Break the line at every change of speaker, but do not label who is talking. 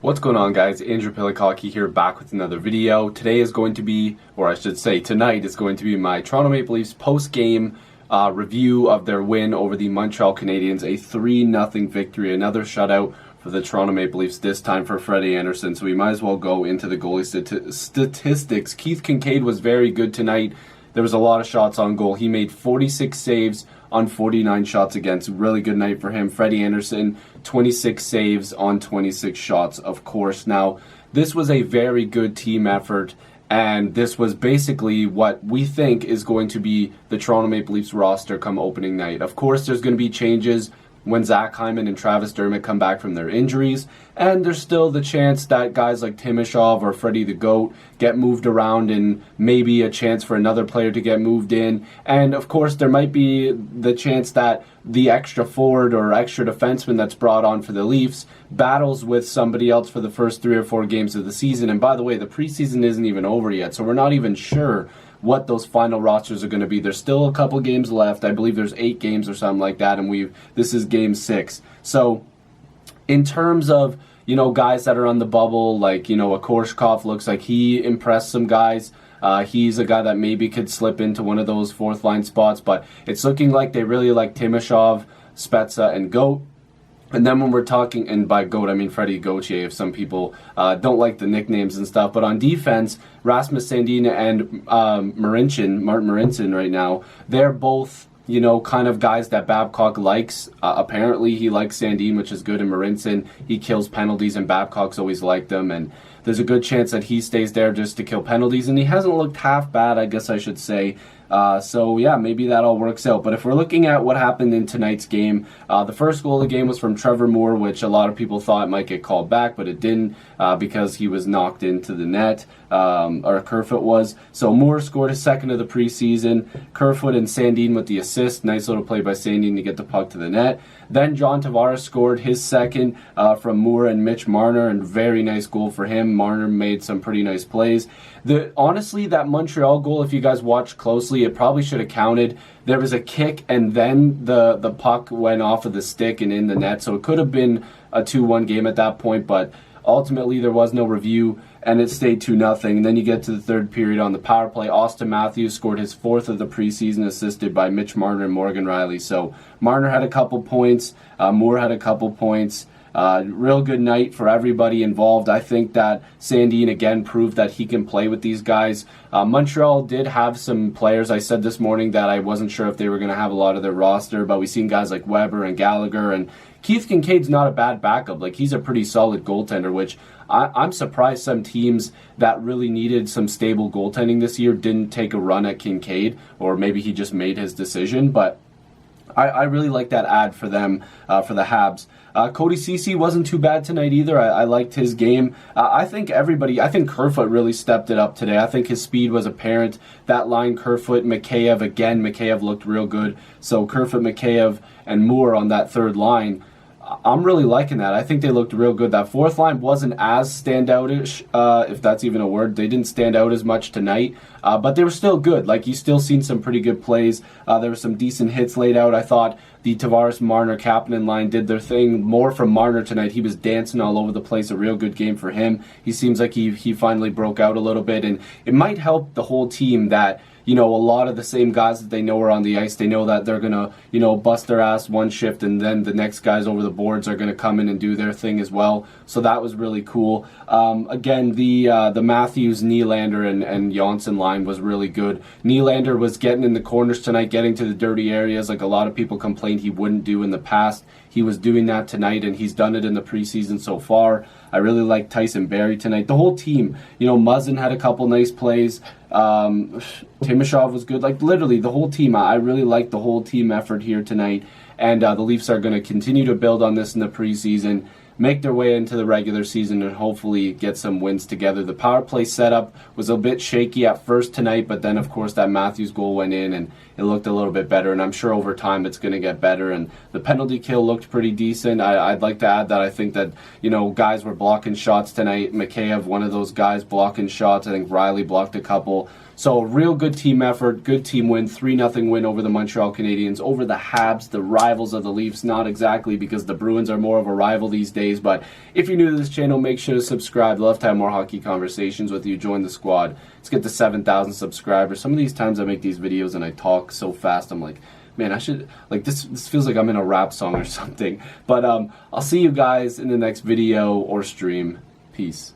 What's going on, guys? Andrew Piluk here, back with another video. Today is going to be, or I should say tonight is going to be my Toronto Maple Leafs post-game review of their win over the Montreal Canadiens, a 3-0 victory, another shutout for the Toronto Maple Leafs, this time for Freddie Andersen, so we might as well go into the goalie statistics. Keith Kinkaid was very good tonight. There was a lot of shots on goal. He made 46 saves on 49 shots against. Really good night for him. Freddie Andersen, 26 saves on 26 shots, of course. Now, this was a very good team effort, and this was basically what we think is going to be the Toronto Maple Leafs roster come opening night. Of course, there's going to be changes when Zach Hyman and Travis Dermott come back from their injuries, and there's still the chance that guys like Timashov or Freddie the Goat get moved around, and maybe a chance for another player to get moved in. And of course, there might be the chance that the extra forward or extra defenseman that's brought on for the Leafs battles with somebody else for the first 3 or 4 games of the season. And by the way, the preseason isn't even over yet, so we're not even sure what those final rosters are going to be. There's still a couple games left. I believe there's 8 games or something like that, and this is game 6. So in terms of, guys that are on the bubble, like, a Korshkov looks like he impressed some guys. He's a guy that maybe could slip into one of those 4th line spots, but it's looking like they really like Timashov, Spezza, and Goat. And then when we're talking, and by Goat I mean Freddie Gauthier, if some people don't like the nicknames and stuff, but on defense, Rasmus Sandin and Martin Marincin right now, they're both, kind of guys that Babcock likes. Apparently he likes Sandin, which is good, and Marincin, he kills penalties, and Babcock's always liked them, and there's a good chance that he stays there just to kill penalties, and he hasn't looked half bad, I guess I should say. So yeah, maybe that all works out. But if we're looking at what happened in tonight's game, the first goal of the game was from Trevor Moore, which a lot of people thought might get called back, but it didn't, because he was knocked into the net, or Kerfoot was. So Moore scored his second of the preseason. Kerfoot and Sandin with the assist. Nice little play by Sandin to get the puck to the net. Then John Tavares scored his second from Moore and Mitch Marner, and very nice goal for him. Marner made some pretty nice plays. Honestly, that Montreal goal, if you guys watched closely, it probably should have counted. There was a kick, and then the puck went off of the stick and in the net, so it could have been a 2-1 game at that point, but ultimately there was no review, and it stayed 2-0. And then you get to the third period on the power play. Austin Matthews scored his 4th of the preseason, assisted by Mitch Marner and Morgan Riley. So Marner had a couple points, Moore had a couple points. Real good night for everybody involved. I think that Sandin again proved that he can play with these guys. Montreal did have some players. I said this morning that I wasn't sure if they were going to have a lot of their roster, but we've seen guys like Weber and Gallagher, and Keith Kinkaid's not a bad backup. Like, he's a pretty solid goaltender, which I'm surprised some teams that really needed some stable goaltending this year didn't take a run at Kinkaid, or maybe he just made his decision, but I really like that ad for them, for the Habs. Cody Ceci wasn't too bad tonight either. I liked his game. I think Kerfoot really stepped it up today. I think his speed was apparent. That line, Kerfoot, Mikheyev, again, Mikheyev looked real good. So Kerfoot, Mikheyev, and Moore on that third line, I'm really liking that. I think they looked real good. That 4th line wasn't as standoutish, if that's even a word. They didn't stand out as much tonight, but they were still good. Like, you still seen some pretty good plays. There were some decent hits laid out. I thought the Tavares, Marner, Kapanen line did their thing. More from Marner tonight. He was dancing all over the place. A real good game for him. He seems like he finally broke out a little bit, and it might help the whole team that, a lot of the same guys that they know are on the ice. They know that they're going to, bust their ass one shift, and then the next guys over the boards are going to come in and do their thing as well. So that was really cool. Again, the Matthews, Nylander, and Janssen line was really good. Nylander was getting in the corners tonight, getting to the dirty areas like a lot of people complained he wouldn't do in the past. He was doing that tonight, and he's done it in the preseason so far. I really like Tyson Barrie tonight. The whole team, Muzzin had a couple nice plays. Timashov was good. Like, literally, the whole team. I really like the whole team effort here tonight. And the Leafs are going to continue to build on this in the preseason, make their way into the regular season, and hopefully get some wins together. The power play setup was a bit shaky at first tonight, but then, of course, that Matthews goal went in, and it looked a little bit better, and I'm sure over time it's going to get better. And the penalty kill looked pretty decent. I'd like to add that I think that, guys were blocking shots tonight. Mikheyev, one of those guys blocking shots. I think Riley blocked a couple. So real good team effort, good team win, 3-0 win over the Montreal Canadiens, over the Habs, the rivals of the Leafs. Not exactly, because the Bruins are more of a rival these days, but if you're new to this channel, make sure to subscribe. Love to have more hockey conversations with you. Join the squad. Let's get to 7,000 subscribers. Some of these times I make these videos and I talk so fast, I'm like, man, I should, like, this feels like I'm in a rap song or something. But I'll see you guys in the next video or stream. Peace.